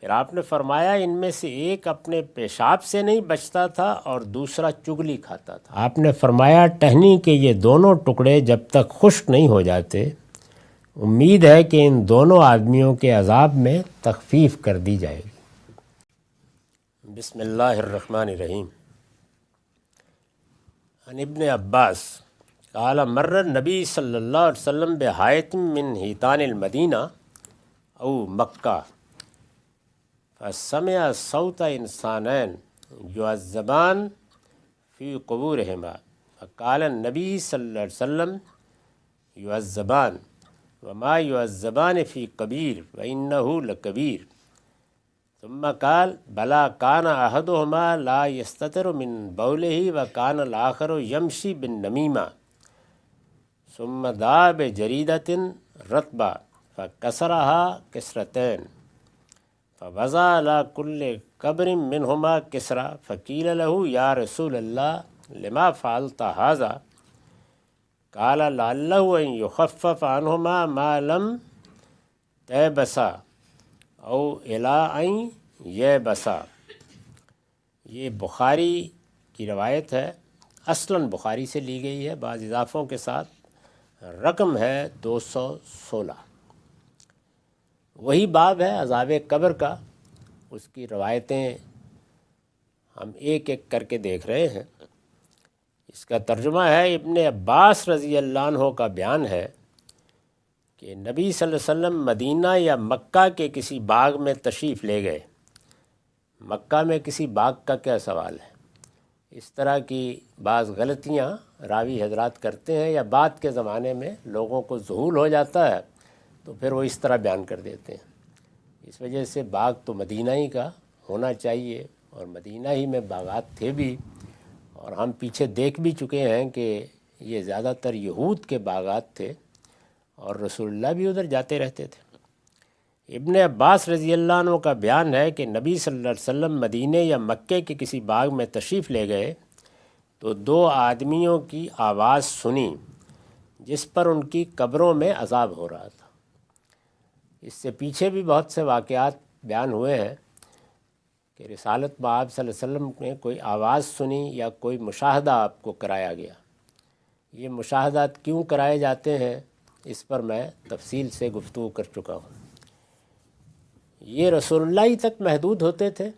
پھر آپ نے فرمایا ان میں سے ایک اپنے پیشاب سے نہیں بچتا تھا اور دوسرا چگلی کھاتا تھا۔ آپ نے فرمایا ٹہنی کے یہ دونوں ٹکڑے جب تک خشک نہیں ہو جاتے امید ہے کہ ان دونوں آدمیوں کے عذاب میں تخفیف کر دی جائے گی۔ بسم اللہ الرحمن الرحیم۔ عن ابن عباس قال مر النبی صلی اللہ علیہ وسلم بحائط من حیطان المدینہ او مکہ فسمع صوت انسانین یعذبان فی قبورہما فقال النبی صلی اللہ علیہ وسلم یعذبان وما يعذبان في كبير وإنه لكبير ثم قال بلا كان أحدهما لا يستتر من بوله وكان الآخر يمشي بالنميمة ثم دعا بجريدة رطبة فكسرها كسرتين فوضع على كل قبر منهما كسرة فقيل له يا رسول الله لما فعلت هذا قال لعله ان يخفف عنهما ما لم تيبسا او الى ان يبسا۔ یہ بخاری کی روایت ہے، اصلاً بخاری سے لی گئی ہے، بعض اضافوں کے ساتھ، رقم ہے 216۔ وہی باب ہے عذاب قبر کا، اس کی روایتیں ہم ایک ایک کر کے دیکھ رہے ہیں۔ اس کا ترجمہ ہے ابن عباس رضی اللہ عنہ کا بیان ہے کہ نبی صلی اللہ علیہ وسلم مدینہ یا مکہ کے کسی باغ میں تشریف لے گئے۔ مکہ میں کسی باغ کا کیا سوال ہے؟ اس طرح کی بعض غلطیاں راوی حضرات کرتے ہیں، یا بعد کے زمانے میں لوگوں کو ذہول ہو جاتا ہے تو پھر وہ اس طرح بیان کر دیتے ہیں۔ اس وجہ سے باغ تو مدینہ ہی کا ہونا چاہیے، اور مدینہ ہی میں باغات تھے بھی، اور ہم پیچھے دیکھ بھی چکے ہیں کہ یہ زیادہ تر یہود کے باغات تھے، اور رسول اللہ بھی ادھر جاتے رہتے تھے۔ ابن عباس رضی اللہ عنہ کا بیان ہے کہ نبی صلی اللہ علیہ وسلم مدینہ یا مکے کے کسی باغ میں تشریف لے گئے تو دو آدمیوں کی آواز سنی جس پر ان کی قبروں میں عذاب ہو رہا تھا۔ اس سے پیچھے بھی بہت سے واقعات بیان ہوئے ہیں کہ رسالت بآب صلی اللہ علیہ وسلم نے کوئی آواز سنی یا کوئی مشاہدہ آپ کو کرایا گیا۔ یہ مشاہدات کیوں کرائے جاتے ہیں اس پر میں تفصیل سے گفتگو کر چکا ہوں۔ یہ رسول اللہ ہی تک محدود ہوتے تھے،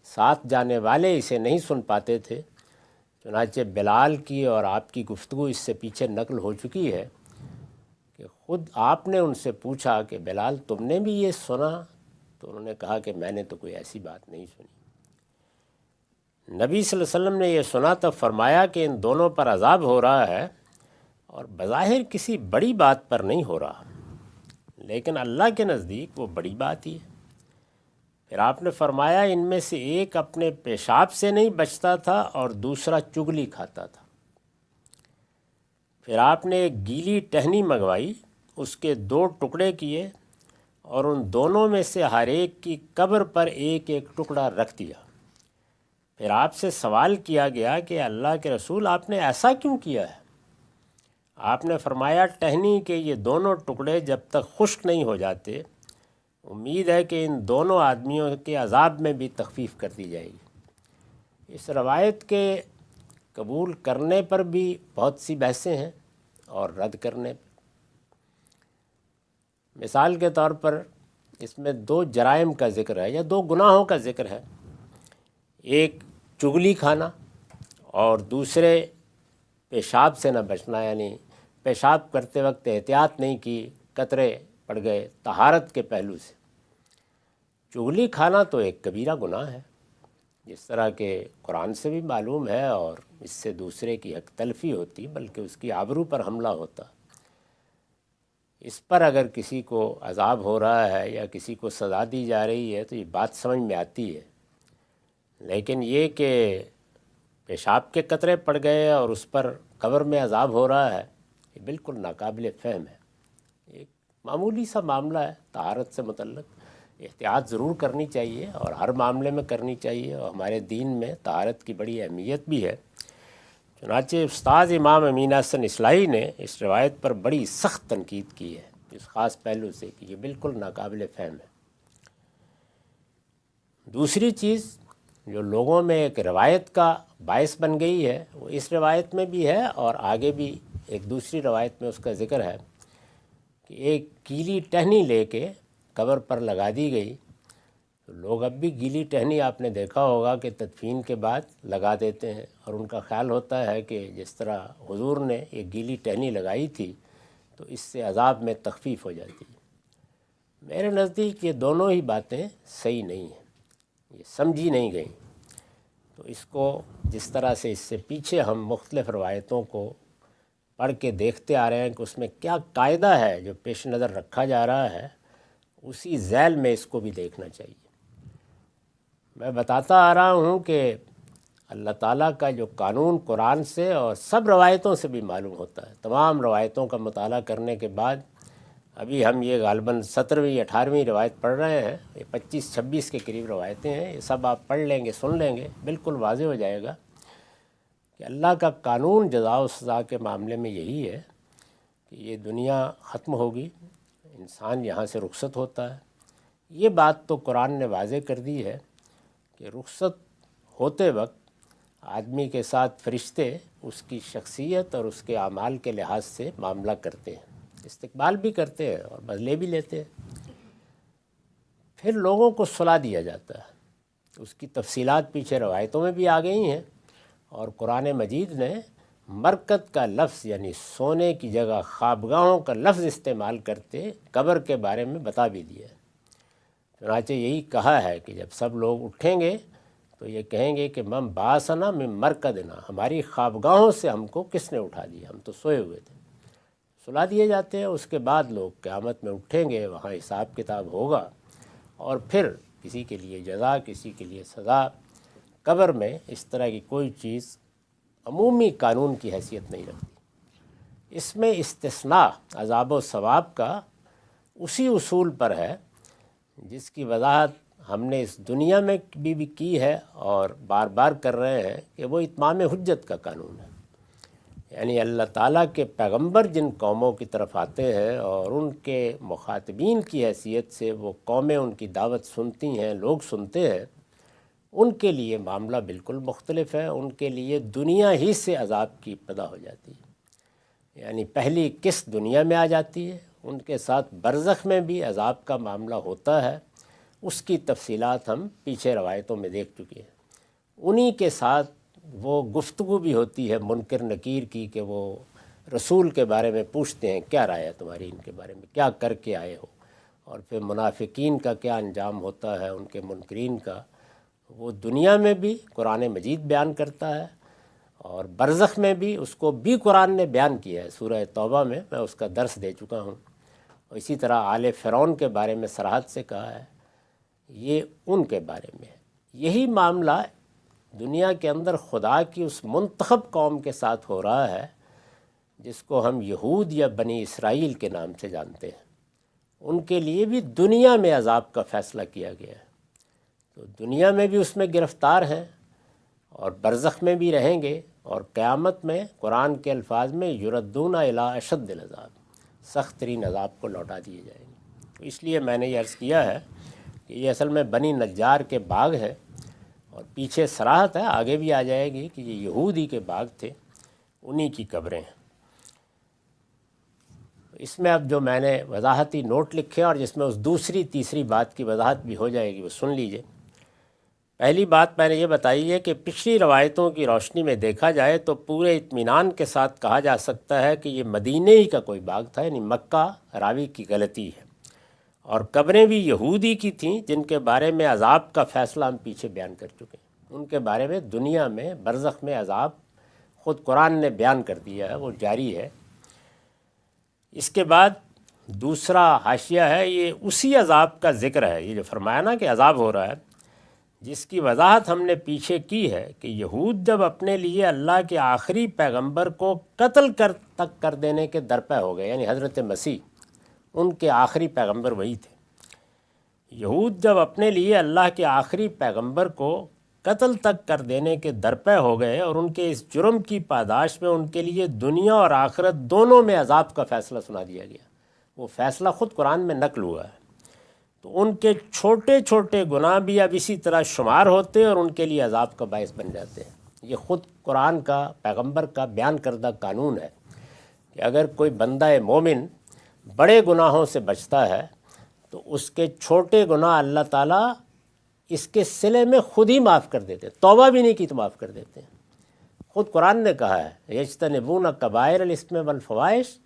ساتھ جانے والے اسے نہیں سن پاتے تھے۔ چنانچہ بلال کی اور آپ کی گفتگو اس سے پیچھے نقل ہو چکی ہے کہ خود آپ نے ان سے پوچھا کہ بلال تم نے بھی یہ سنا؟ تو انہوں نے کہا کہ میں نے تو کوئی ایسی بات نہیں سنی۔ نبی صلی اللہ علیہ وسلم نے یہ سنا تو فرمایا کہ ان دونوں پر عذاب ہو رہا ہے، اور بظاہر کسی بڑی بات پر نہیں ہو رہا، لیکن اللہ کے نزدیک وہ بڑی بات ہی ہے۔ پھر آپ نے فرمایا ان میں سے ایک اپنے پیشاب سے نہیں بچتا تھا اور دوسرا چگلی کھاتا تھا۔ پھر آپ نے ایک گیلی ٹہنی منگوائی، اس کے 2 ٹکڑے کیے اور ان دونوں میں سے ہر ایک کی قبر پر ایک ایک ٹکڑا رکھ دیا۔ پھر آپ سے سوال کیا گیا کہ اللہ کے رسول آپ نے ایسا کیوں کیا ہے؟ آپ نے فرمایا ٹہنی کے یہ دونوں ٹکڑے جب تک خشک نہیں ہو جاتے امید ہے کہ ان دونوں آدمیوں کے عذاب میں بھی تخفیف کر دی جائے گی۔ اس روایت کے قبول کرنے پر بھی بہت سی بحثیں ہیں اور رد کرنے پر۔ مثال کے طور پر اس میں 2 جرائم کا ذکر ہے یا 2 گناہوں کا ذکر ہے، ایک چگلی کھانا اور دوسرے پیشاب سے نہ بچنا، یعنی پیشاب کرتے وقت احتیاط نہیں کی، قطرے پڑ گئے طہارت کے پہلو سے۔ چگلی کھانا تو ایک کبیرہ گناہ ہے، جس طرح کہ قرآن سے بھی معلوم ہے، اور اس سے دوسرے کی حق تلفی ہوتی بلکہ اس کی آبرو پر حملہ ہوتا۔ اس پر اگر کسی کو عذاب ہو رہا ہے یا کسی کو سزا دی جا رہی ہے تو یہ بات سمجھ میں آتی ہے، لیکن یہ کہ پیشاب کے قطرے پڑ گئے اور اس پر قبر میں عذاب ہو رہا ہے، یہ بالکل ناقابل فہم ہے۔ ایک معمولی سا معاملہ ہے، طہارت سے متعلق احتیاط ضرور کرنی چاہیے اور ہر معاملے میں کرنی چاہیے، اور ہمارے دین میں طہارت کی بڑی اہمیت بھی ہے۔ چنانچہ استاد امام امین حسن اصلاحی نے اس روایت پر بڑی سخت تنقید کی ہے اس خاص پہلو سے کہ یہ بالکل ناقابل فہم ہے۔ دوسری چیز جو لوگوں میں ایک روایت کا باعث بن گئی ہے وہ اس روایت میں بھی ہے اور آگے بھی ایک دوسری روایت میں اس کا ذکر ہے کہ ایک گیلی ٹہنی لے کے قبر پر لگا دی گئی. تو لوگ اب بھی گیلی ٹہنی آپ نے دیکھا ہوگا کہ تدفین کے بعد لگا دیتے ہیں اور ان کا خیال ہوتا ہے کہ جس طرح حضور نے ایک گیلی ٹہنی لگائی تھی تو اس سے عذاب میں تخفیف ہو جاتی ہے. میرے نزدیک یہ دونوں ہی باتیں صحیح نہیں ہیں, یہ سمجھی نہیں گئیں. تو اس کو جس طرح سے اس سے پیچھے ہم مختلف روایتوں کو پڑھ کے دیکھتے آ رہے ہیں کہ اس میں کیا قاعدہ ہے جو پیش نظر رکھا جا رہا ہے, اسی ذیل میں اس کو بھی دیکھنا چاہیے. میں بتاتا آ رہا ہوں کہ اللہ تعالیٰ کا جو قانون قرآن سے اور سب روایتوں سے بھی معلوم ہوتا ہے. تمام روایتوں کا مطالعہ کرنے کے بعد ابھی ہم یہ غالباً 17ویں 18ویں روایت پڑھ رہے ہیں, یہ 25-26 کے قریب روایتیں ہیں. یہ سب آپ پڑھ لیں گے, سن لیں گے, بالکل واضح ہو جائے گا کہ اللہ کا قانون جزا و سزا کے معاملے میں یہی ہے کہ یہ دنیا ختم ہوگی, انسان یہاں سے رخصت ہوتا ہے. یہ بات تو قرآن نے واضح کر دی ہے کہ رخصت ہوتے وقت آدمی کے ساتھ فرشتے اس کی شخصیت اور اس کے اعمال کے لحاظ سے معاملہ کرتے ہیں, استقبال بھی کرتے ہیں اور بدلے بھی لیتے ہیں. پھر لوگوں کو صلا دیا جاتا ہے. اس کی تفصیلات پیچھے روایتوں میں بھی آ گئی ہیں اور قرآن مجید نے مرکت کا لفظ یعنی سونے کی جگہ خوابگاہوں کا لفظ استعمال کرتے قبر کے بارے میں بتا بھی دیا ہے. چنانچہ یہی کہا ہے کہ جب سب لوگ اٹھیں گے تو یہ کہیں گے کہ مم باسنا میں مرکدنا, ہماری خوابگاہوں سے ہم کو کس نے اٹھا دیا, ہم تو سوئے ہوئے تھے. سلا دیے جاتے ہیں. اس کے بعد لوگ قیامت میں اٹھیں گے, وہاں حساب کتاب ہوگا اور پھر کسی کے لیے جزا, کسی کے لیے سزا. قبر میں اس طرح کی کوئی چیز عمومی قانون کی حیثیت نہیں رکھتی. اس میں استثناء عذاب و ثواب کا اسی اصول پر ہے جس کی وضاحت ہم نے اس دنیا میں بھی کی ہے اور بار بار کر رہے ہیں کہ وہ اتمام حجت کا قانون ہے. یعنی اللہ تعالیٰ کے پیغمبر جن قوموں کی طرف آتے ہیں اور ان کے مخاطبین کی حیثیت سے وہ قومیں ان کی دعوت سنتی ہیں, لوگ سنتے ہیں, ان کے لیے معاملہ بالکل مختلف ہے. ان کے لیے دنیا ہی سے عذاب کی ابتدا ہو جاتی ہے, یعنی پہلی قسط دنیا میں آ جاتی ہے. ان کے ساتھ برزخ میں بھی عذاب کا معاملہ ہوتا ہے. اس کی تفصیلات ہم پیچھے روایتوں میں دیکھ چکے ہیں. انہی کے ساتھ وہ گفتگو بھی ہوتی ہے منکر نکیر کی کہ وہ رسول کے بارے میں پوچھتے ہیں کیا رائے ہے تمہاری ان کے بارے میں, کیا کر کے آئے ہو. اور پھر منافقین کا کیا انجام ہوتا ہے, ان کے منکرین کا, وہ دنیا میں بھی قرآن مجید بیان کرتا ہے اور برزخ میں بھی اس کو بھی قرآن نے بیان کیا ہے. سورہ توبہ میں اس کا درس دے چکا ہوں. اور اسی طرح آل فرعون کے بارے میں صراحت سے کہا ہے. یہ ان کے بارے میں ہے. یہی معاملہ دنیا کے اندر خدا کی اس منتخب قوم کے ساتھ ہو رہا ہے جس کو ہم یہود یا بنی اسرائیل کے نام سے جانتے ہیں. ان کے لیے بھی دنیا میں عذاب کا فیصلہ کیا گیا ہے. تو دنیا میں بھی اس میں گرفتار ہیں اور برزخ میں بھی رہیں گے, اور قیامت میں قرآن کے الفاظ میں یردون الی اشد العذاب, سخت ترین عذاب کو لوٹا دیے جائیں گے. تو اس لیے میں نے یہ عرض کیا ہے کہ یہ اصل میں بنی نجار کے باغ ہے اور پیچھے صراحت ہے, آگے بھی آ جائے گی کہ یہ یہودی کے باغ تھے, انہی کی قبریں ہیں. اس میں اب جو میں نے وضاحتی نوٹ لکھے اور جس میں اس دوسری تیسری بات کی وضاحت بھی ہو جائے گی, وہ سن لیجئے. پہلی بات میں نے یہ بتائی ہے کہ پچھلی روایتوں کی روشنی میں دیکھا جائے تو پورے اطمینان کے ساتھ کہا جا سکتا ہے کہ یہ مدینے ہی کا کوئی باغ تھا, یعنی مکہ راوی کی غلطی ہے. اور قبریں بھی یہودی کی تھیں جن کے بارے میں عذاب کا فیصلہ ہم پیچھے بیان کر چکے ہیں. ان کے بارے میں دنیا میں برزخ میں عذاب خود قرآن نے بیان کر دیا ہے, وہ جاری ہے. اس کے بعد دوسرا حاشیہ ہے, یہ اسی عذاب کا ذکر ہے. یہ جو فرمایا نا کہ عذاب ہو رہا ہے, جس کی وضاحت ہم نے پیچھے کی ہے کہ یہود جب اپنے لیے اللہ کے آخری پیغمبر کو قتل تک کر دینے کے درپے ہو گئے, یعنی حضرت مسیح ان کے آخری پیغمبر وہی تھے. یہود جب اپنے لیے اللہ کے آخری پیغمبر کو قتل تک کر دینے کے درپے ہو گئے اور ان کے اس جرم کی پاداش میں ان کے لیے دنیا اور آخرت دونوں میں عذاب کا فیصلہ سنا دیا گیا. وہ فیصلہ خود قرآن میں نقل ہوا ہے تو ان کے چھوٹے چھوٹے گناہ بھی اب اسی طرح شمار ہوتے ہیں اور ان کے لیے عذاب کا باعث بن جاتے ہیں۔ یہ خود قرآن کا، پیغمبر کا بیان کردہ قانون ہے کہ اگر کوئی بندہ مومن بڑے گناہوں سے بچتا ہے تو اس کے چھوٹے گناہ اللہ تعالیٰ اس کے صلے میں خود ہی معاف کر دیتے ہیں، توبہ بھی نہیں کی تو معاف کر دیتے ہیں۔ خود قرآن نے کہا ہے یجتنبون کبائر الاسم والفواحش،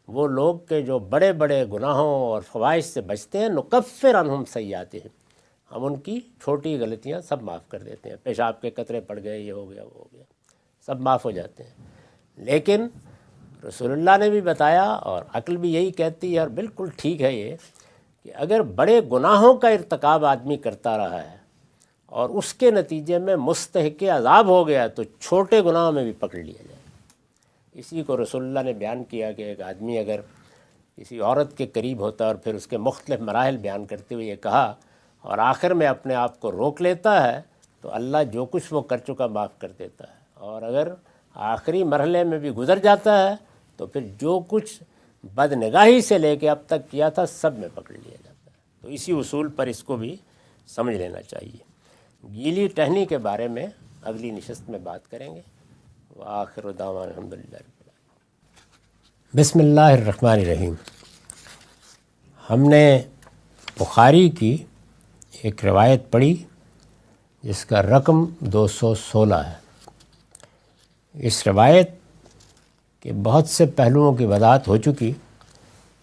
وہ لوگ کہ جو بڑے بڑے گناہوں اور فواحش سے بچتے ہیں، نکفر عنہم سیئاتہم، ہم ان کی چھوٹی غلطیاں سب معاف کر دیتے ہیں، پیشاب کے قطرے پڑ گئے، یہ ہو گیا وہ ہو گیا، سب معاف ہو جاتے ہیں۔ لیکن رسول اللہ نے بھی بتایا اور عقل بھی یہی کہتی ہے اور بالکل ٹھیک ہے یہ، کہ اگر بڑے گناہوں کا ارتکاب آدمی کرتا رہا ہے اور اس کے نتیجے میں مستحق عذاب ہو گیا تو چھوٹے گناہوں میں بھی پکڑ لیا جائے۔ اسی کو رسول اللہ نے بیان کیا کہ ایک آدمی اگر کسی عورت کے قریب ہوتا ہے اور پھر اس کے مختلف مراحل بیان کرتے ہوئے یہ کہا اور آخر میں اپنے آپ کو روک لیتا ہے تو اللہ جو کچھ وہ کر چکا معاف کر دیتا ہے، اور اگر آخری مرحلے میں بھی گزر جاتا ہے تو پھر جو کچھ بد نگاہی سے لے کے اب تک کیا تھا سب میں پکڑ لیا جاتا ہے۔ تو اسی اصول پر اس کو بھی سمجھ لینا چاہیے۔ گیلی ٹہنی کے بارے میں اگلی نشست میں بات کریں گے۔ وآخر دعوانا الحمدللہ رب العالمین۔ بسم اللہ الرحمن الرحیم۔ ہم نے بخاری کی ایک روایت پڑھی جس کا رقم 216 ہے۔ اس روایت کے بہت سے پہلوؤں کی وضاحت ہو چکی،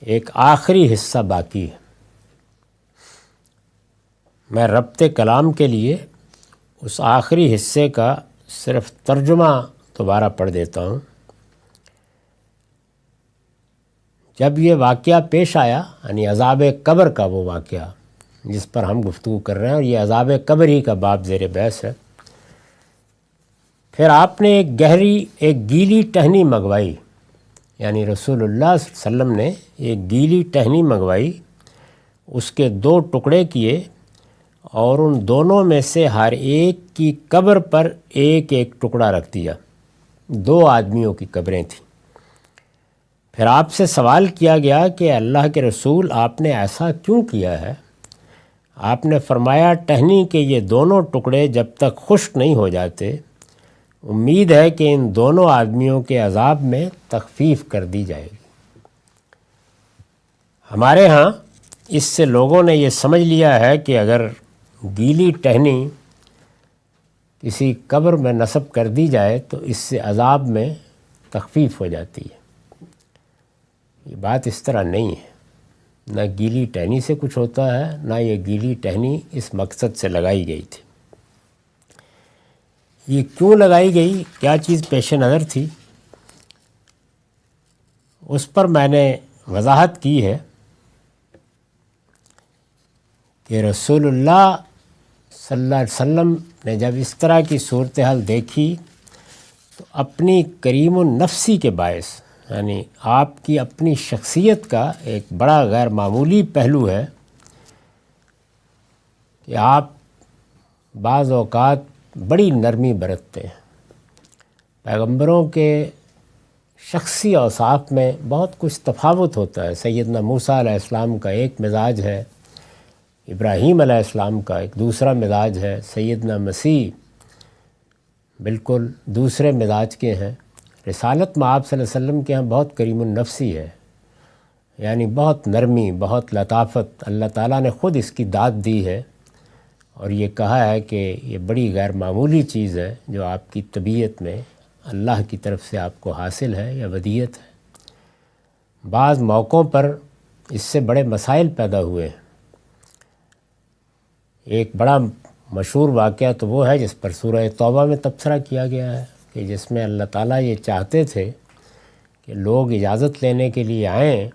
ایک آخری حصہ باقی ہے۔ میں ربط کلام کے لیے اس آخری حصے کا صرف ترجمہ دوبارہ پڑھ دیتا ہوں۔ جب یہ واقعہ پیش آیا، یعنی عذاب قبر کا وہ واقعہ جس پر ہم گفتگو کر رہے ہیں، اور یہ عذاب قبر ہی کا باب زیر بحث ہے، پھر آپ نے ایک گیلی ٹہنی منگوائی، یعنی رسول اللہ صلی اللہ علیہ وسلم نے ایک گیلی ٹہنی منگوائی، اس کے 2 ٹکڑے کیے اور ان دونوں میں سے ہر ایک کی قبر پر ایک ایک ٹکڑا رکھ دیا۔ 2 آدمیوں کی قبریں تھیں۔ پھر آپ سے سوال کیا گیا کہ اللہ کے رسول آپ نے ایسا کیوں کیا ہے؟ آپ نے فرمایا ٹہنی کے یہ دونوں ٹکڑے جب تک خشک نہیں ہو جاتے امید ہے کہ ان دونوں آدمیوں کے عذاب میں تخفیف کر دی جائے گی۔ ہمارے ہاں اس سے لوگوں نے یہ سمجھ لیا ہے کہ اگر گیلی ٹہنی کسی قبر میں نصب کر دی جائے تو اس سے عذاب میں تخفیف ہو جاتی ہے۔ یہ بات اس طرح نہیں ہے، نہ گیلی ٹہنی سے کچھ ہوتا ہے، نہ یہ گیلی ٹہنی اس مقصد سے لگائی گئی تھی۔ یہ کیوں لگائی گئی، کیا چیز پیش نظر تھی، اس پر میں نے وضاحت کی ہے کہ رسول اللہ صلی اللہ علیہ وسلم نے جب اس طرح کی صورتحال دیکھی تو اپنی کریم النفسی کے باعث، یعنی آپ کی اپنی شخصیت کا ایک بڑا غیر معمولی پہلو ہے کہ آپ بعض اوقات بڑی نرمی برتتے ہیں۔ پیغمبروں کے شخصی اوصاف میں بہت کچھ تفاوت ہوتا ہے۔ سیدنا موسیٰ علیہ السلام کا ایک مزاج ہے، ابراہیم علیہ السلام کا ایک دوسرا مزاج ہے، سیدنا مسیح بالکل دوسرے مزاج کے ہیں۔ رسالت میں آپ صلی اللہ علیہ وسلم کے ہاں بہت کریم النفسی ہے، یعنی بہت نرمی، بہت لطافت، اللہ تعالیٰ نے خود اس کی داد دی ہے اور یہ کہا ہے کہ یہ بڑی غیر معمولی چیز ہے جو آپ کی طبیعت میں اللہ کی طرف سے آپ کو حاصل ہے یا ودیت ہے۔ بعض موقعوں پر اس سے بڑے مسائل پیدا ہوئے ہیں۔ ایک بڑا مشہور واقعہ تو وہ ہے جس پر سورہ توبہ میں تبصرہ کیا گیا ہے کہ جس میں اللہ تعالیٰ یہ چاہتے تھے کہ لوگ اجازت لینے کے لیے آئیں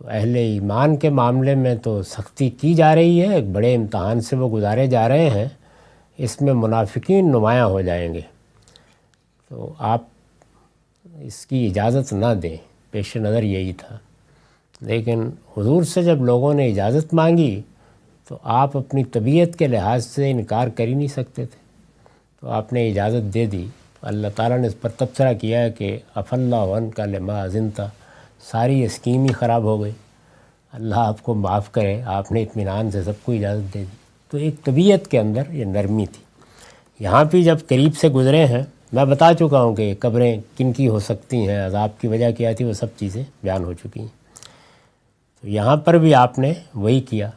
تو اہل ایمان کے معاملے میں تو سختی کی جا رہی ہے، ایک بڑے امتحان سے وہ گزارے جا رہے ہیں، اس میں منافقین نمایاں ہو جائیں گے، تو آپ اس کی اجازت نہ دیں، پیش نظر یہی تھا۔ لیکن حضور سے جب لوگوں نے اجازت مانگی تو آپ اپنی طبیعت کے لحاظ سے انکار کر ہی نہیں سکتے تھے، تو آپ نے اجازت دے دی۔ اللہ تعالیٰ نے اس پر تبصرہ کیا ہے کہ عفا اللہ عنک لما اذنت، ساری اسکیم ہی خراب ہو گئی۔ اللہ آپ کو معاف کرے، آپ نے اطمینان سے سب کو اجازت دے دی۔ تو ایک طبیعت کے اندر یہ نرمی تھی۔ یہاں بھی جب قریب سے گزرے ہیں، میں بتا چکا ہوں کہ قبریں کن کی ہو سکتی ہیں، عذاب کی وجہ کیا تھی، وہ سب چیزیں بیان ہو چکی ہیں۔ تو یہاں پر بھی آپ نے وہی کیا،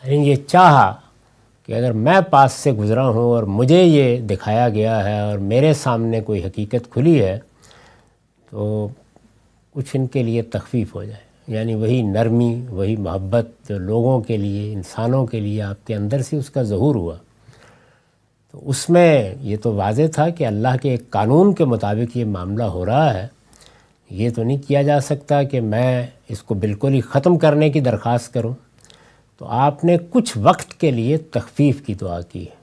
یعنی یہ چاہا کہ اگر میں پاس سے گزرا ہوں اور مجھے یہ دکھایا گیا ہے اور میرے سامنے کوئی حقیقت کھلی ہے تو کچھ ان کے لیے تخفیف ہو جائے، یعنی وہی نرمی، وہی محبت جو لوگوں کے لیے، انسانوں کے لیے آپ کے اندر سے اس کا ظہور ہوا۔ تو اس میں یہ تو واضح تھا کہ اللہ کے ایک قانون کے مطابق یہ معاملہ ہو رہا ہے، یہ تو نہیں کیا جا سکتا کہ میں اس کو بالکل ہی ختم کرنے کی درخواست کروں۔ تو آپ نے کچھ وقت کے لیے تخفیف کی دعا کی ہے،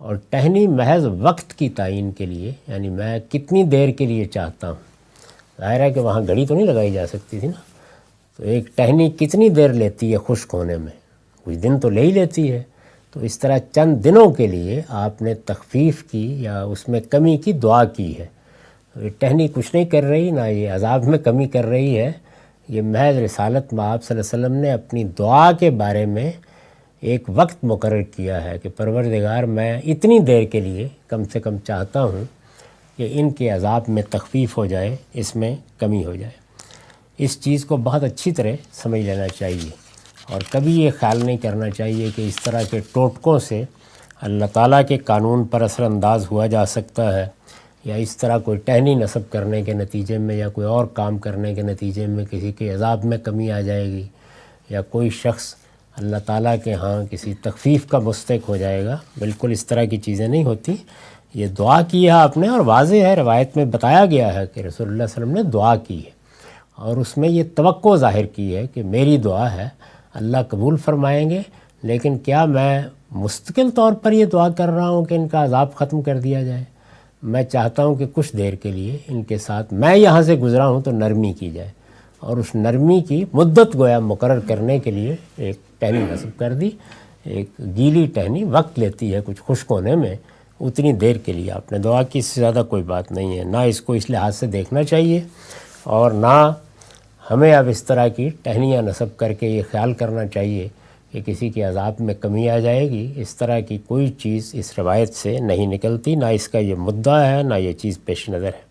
اور ٹہنی محض وقت کی تعین کے لیے، یعنی میں کتنی دیر کے لیے چاہتا ہوں۔ ظاہر ہے کہ وہاں گھڑی تو نہیں لگائی جا سکتی تھی نا، تو ایک ٹہنی کتنی دیر لیتی ہے خشک ہونے میں، کچھ دن تو لے ہی لیتی ہے۔ تو اس طرح چند دنوں کے لیے آپ نے تخفیف کی یا اس میں کمی کی دعا کی ہے۔ یہ ٹہنی کچھ نہیں کر رہی، نہ یہ عذاب میں کمی کر رہی ہے، یہ محض رسالت مآب صلی اللہ علیہ وسلم نے اپنی دعا کے بارے میں ایک وقت مقرر کیا ہے کہ پروردگار میں اتنی دیر کے لیے کم سے کم چاہتا ہوں کہ ان کے عذاب میں تخفیف ہو جائے، اس میں کمی ہو جائے۔ اس چیز کو بہت اچھی طرح سمجھ لینا چاہیے، اور کبھی یہ خیال نہیں کرنا چاہیے کہ اس طرح کے ٹوٹکوں سے اللہ تعالیٰ کے قانون پر اثر انداز ہوا جا سکتا ہے، یا اس طرح کوئی ٹہنی نصب کرنے کے نتیجے میں یا کوئی اور کام کرنے کے نتیجے میں کسی کے عذاب میں کمی آ جائے گی، یا کوئی شخص اللہ تعالیٰ کے ہاں کسی تخفیف کا مستحق ہو جائے گا۔ بالکل اس طرح کی چیزیں نہیں ہوتی۔ یہ دعا کی ہے آپ نے، اور واضح ہے، روایت میں بتایا گیا ہے کہ رسول اللہ صلی اللہ علیہ وسلم نے دعا کی ہے، اور اس میں یہ توقع ظاہر کی ہے کہ میری دعا ہے، اللہ قبول فرمائیں گے، لیکن کیا میں مستقل طور پر یہ دعا کر رہا ہوں کہ ان کا عذاب ختم کر دیا جائے؟ میں چاہتا ہوں کہ کچھ دیر کے لیے ان کے ساتھ میں یہاں سے گزرا ہوں تو نرمی کی جائے، اور اس نرمی کی مدت گویا مقرر کرنے کے لیے ایک ٹہنی نصب کر دی۔ ایک گیلی ٹہنی وقت لیتی ہے کچھ خشک ہونے میں، اتنی دیر کے لیے آپ نے دعا کی، اس سے زیادہ کوئی بات نہیں ہے۔ نہ اس کو اس لحاظ سے دیکھنا چاہیے، اور نہ ہمیں اب اس طرح کی ٹہنیاں نصب کر کے یہ خیال کرنا چاہیے کہ کسی کے عذاب میں کمی آ جائے گی۔ اس طرح کی کوئی چیز اس روایت سے نہیں نکلتی، نہ اس کا یہ مدعا ہے، نہ یہ چیز پیش نظر ہے۔